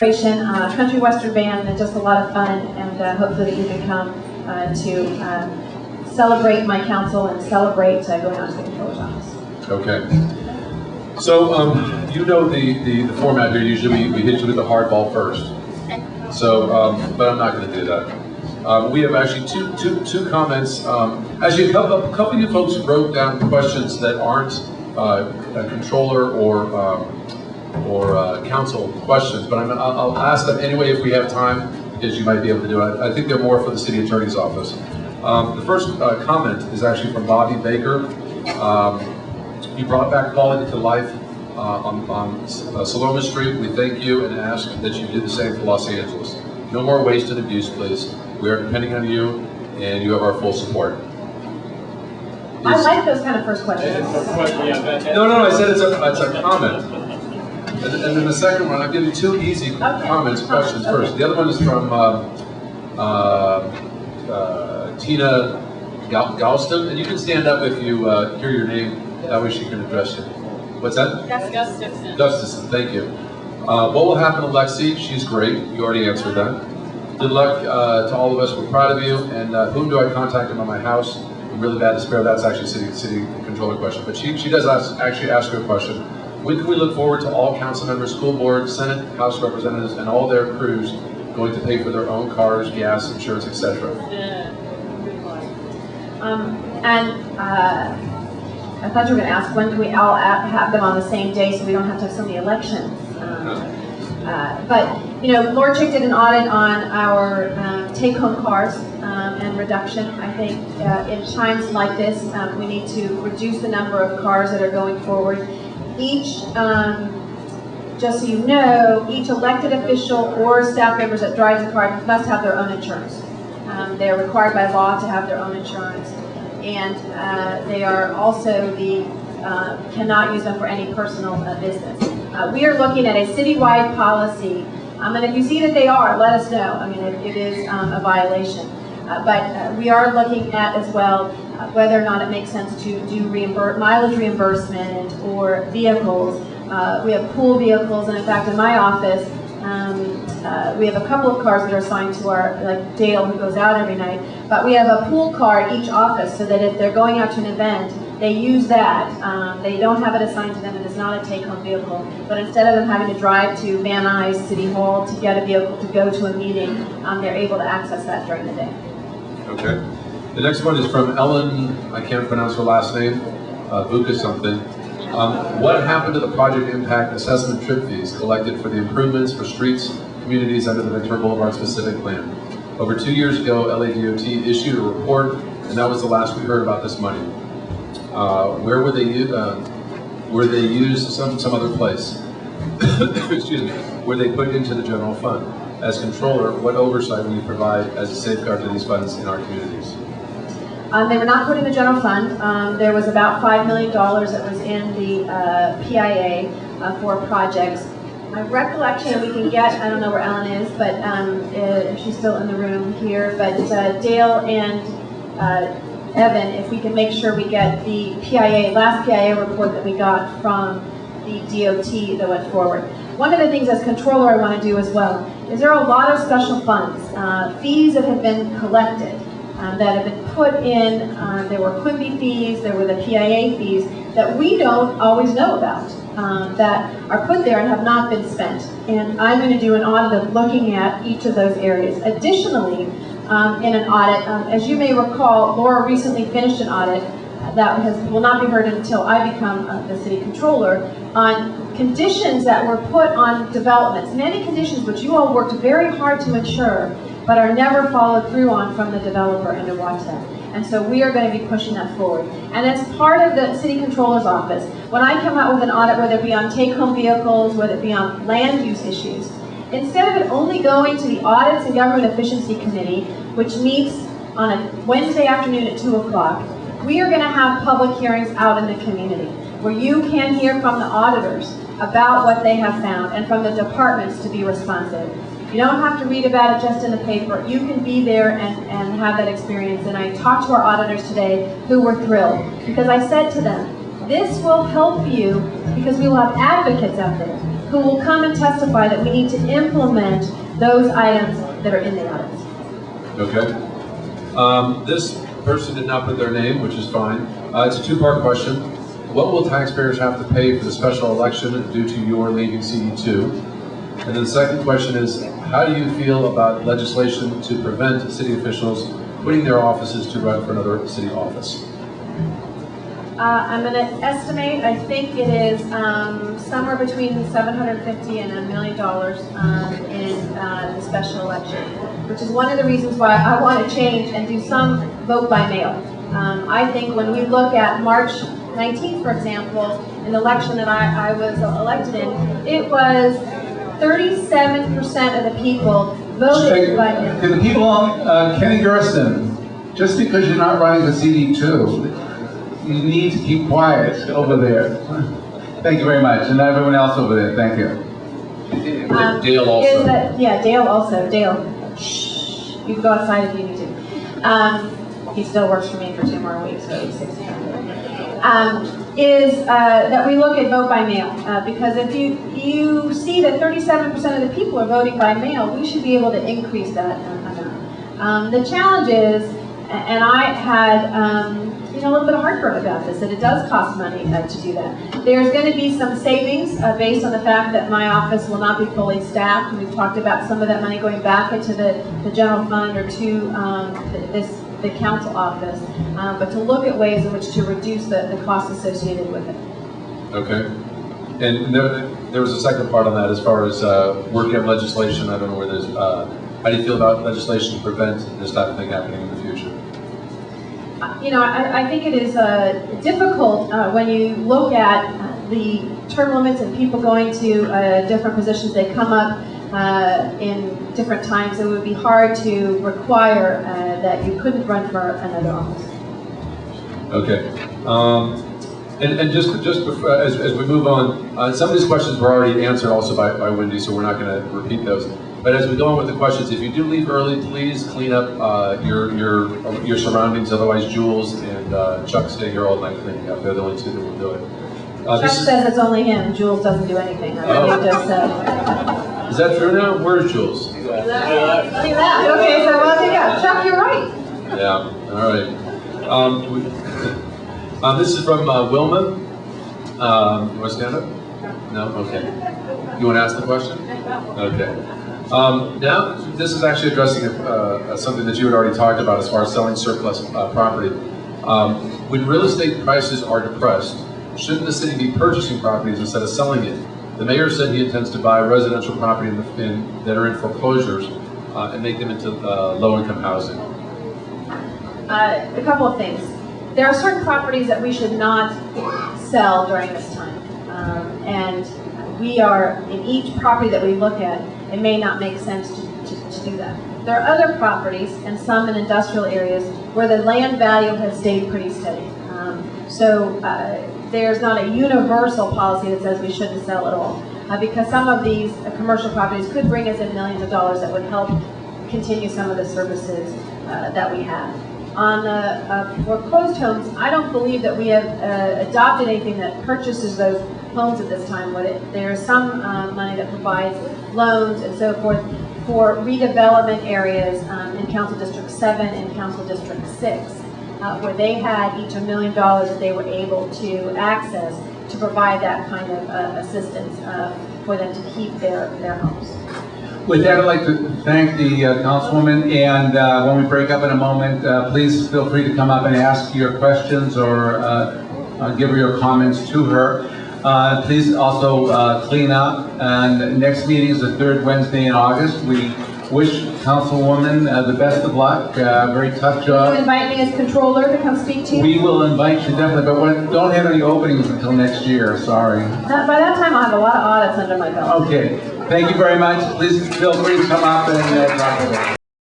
country western band, and just a lot of fun, and hopefully you can come to celebrate my council and celebrate going on to the controller's office. Okay. So you know the format here. Usually we hit you with the hardball first. So, but I'm not going to do that. We have actually two comments. Actually, a couple of you folks wrote down questions that aren't a controller or council questions, but I'll ask them anyway if we have time, because you might be able to do it. I think they're more for the city attorney's office. The first comment is actually from Bobby Baker. You brought back quality to life on Saloma Street. We thank you and ask that you do the same for Los Angeles. No more waste and abuse, please. We are depending on you, and you have our full support. I like those kind of first questions. No, I said it's a comment. And then the second one, I'll give you two easy questions first. The other one is from Tina Galston, and you can stand up if you hear your name. That way she can address you. What's that? Gustafson. Gustafson, thank you. What will happen to Lexi? She's great. You already answered that. Good luck to all of us. We're proud of you. And whom do I contact at my house? I'm really bad to spare. That's actually city controller question. But she does actually ask her a question. When can we look forward to all council members, school board, Senate, House representatives, and all their crews going to pay for their own cars, gas, insurance, etc.? I thought you were going to ask when can we all have them on the same day so we don't have to have so many elections. But you know, Lord Chick did an audit on our take-home cars and reduction. I think in times like this, we need to reduce the number of cars that are going forward. Each, just so you know, each elected official or staff members that drives a car must have their own insurance. They are required by law to have their own insurance, and they are also cannot use them for any personal business. We are looking at a citywide policy, and if you see that they are, let us know. I mean, it is a violation. But we are looking at as well whether or not it makes sense to do mileage reimbursement or vehicles. We have pool vehicles, and in fact, in my office, we have a couple of cars that are assigned to our, like Dale, who goes out every night. But we have a pool car at each office, so that if they're going out to an event, they use that. They don't have it assigned to them. It is not a take-home vehicle. But instead of them having to drive to Van Nuys City Hall to get a vehicle to go to a meeting, they're able to access that during the day. Okay. The next one is from Ellen, I can't pronounce her last name, Buka something. What happened to the project impact assessment trip fees collected for the improvements for streets, communities under the Ventura Boulevard specific plan? Over 2 years ago, LADOT issued a report, and that was the last we heard about this money. Where were they used? Were they used some other place? Excuse me. Were they put into the general fund? As controller, what oversight will you provide as a safeguard to these funds in our communities? They were not put in the general fund. There was about $5 million that was in the PIA for projects. My recollection, we can get, I don't know where Ellen is, but if she's still in the room here, but Dale and Evan, if we can make sure we get the last PIA report that we got from the DOT that went forward. One of the things as controller I want to do as well is there are a lot of special funds, fees that have been collected, that have been put in. There were Quimby fees, there were the PIA fees that we don't always know about, that are put there and have not been spent. And I'm going to do an audit of looking at each of those areas. Additionally, in an audit, as you may recall, Laura recently finished an audit that will not be heard until I become the city controller, on conditions that were put on developments, many conditions which you all worked very hard to ensure, but are never followed through on from the developer, and to watch that. And so we are going to be pushing that forward. And as part of the city controller's office, when I come out with an audit, whether it be on take-home vehicles, whether it be on land use issues, instead of it only going to the Audits and Government Efficiency Committee, which meets on a Wednesday afternoon at 2 o'clock, we are going to have public hearings out in the community where you can hear from the auditors about what they have found and from the departments to be responsive. You don't have to read about it just in the paper. You can be there and have that experience. And I talked to our auditors today who were thrilled because I said to them, this will help you because we will have advocates out there who will come and testify that we need to implement those items that are in the audits. Okay. This person did not put their name, which is fine. It's a two-part question. What will taxpayers have to pay for the special election due to your leaving CD2? And then the second question is, how do you feel about legislation to prevent city officials quitting their offices to run for another city office? I'm going to estimate, I think it is somewhere between $750,000 and $1 million in the special election, which is one of the reasons why I want to change and do some vote by mail. I think when we look at March 19th, for example, an election that I was elected in, it was 37% of the people voted by mail. To the people on Kenny Gersten, just because you're not running for CD2, you need to keep quiet over there. Thank you very much. And everyone else over there, thank you. Dale also. Yeah, Dale also. Dale, shh. You can go outside if you need to. He still works for me for 2 more weeks, so he's 16. Is that we look at vote by mail. Because if you see that 37% of the people are voting by mail, we should be able to increase that amount. The challenge is, and I had a little bit of heartburn about this, that it does cost money to do that. There's going to be some savings based on the fact that my office will not be fully staffed. We've talked about some of that money going back into the general fund or to the council office, but to look at ways in which to reduce the costs associated with it. Okay. And there was a second part on that as far as working on legislation. I don't know where there's, how do you feel about legislation to prevent this type of thing happening in the future? I think it is difficult when you look at the term limits and people going to different positions. They come up in different times. It would be hard to require that you couldn't run for another office. Okay. And just before, as we move on, some of these questions were already answered also by Wendy, so we're not going to repeat those. But as we go on with the questions, if you do leave early, please clean up your surroundings. Otherwise, Jules and Chuck stay here all night cleaning up. They're the only two that will do it. Chuck says it's only him. Jules doesn't do anything. Just said. Is that true now? Where's Jules? He left. Okay, so well, take out. Chuck, you're right. Yeah. All right. This is from Wilma. You want to stand up? No. Okay. You want to ask the question? Okay. Now, this is actually addressing something that you had already talked about as far as selling surplus property. When real estate prices are depressed, shouldn't the city be purchasing properties instead of selling it? The mayor said he intends to buy residential property that are in foreclosures and make them into low-income housing. A couple of things. There are certain properties that we should not sell during this time. And we are, in each property that we look at, it may not make sense to do that. There are other properties, and some in industrial areas, where the land value has stayed pretty steady. So there's not a universal policy that says we shouldn't sell at all. Because some of these commercial properties could bring us in millions of dollars that would help continue some of the services that we have. On the foreclosed homes, I don't believe that we have adopted anything that purchases those homes at this time. There's some money that provides loans and so forth for redevelopment areas in Council District 7 and Council District 6, where they had each $1 million that they were able to access to provide that kind of assistance for them to keep their homes. With that, I'd like to thank the Councilwoman, and when we break up in a moment, please feel free to come up and ask your questions or give your comments to her. Please also clean up, and next meeting is the 3rd Wednesday in August. We wish Councilwoman the best of luck, very tough job. Will you invite me as controller to come speak to you? We will invite you definitely, but don't have any openings until next year, sorry. By that time I'll have a lot of audits under my belt. Okay, thank you very much. Please feel free to come up and talk to us.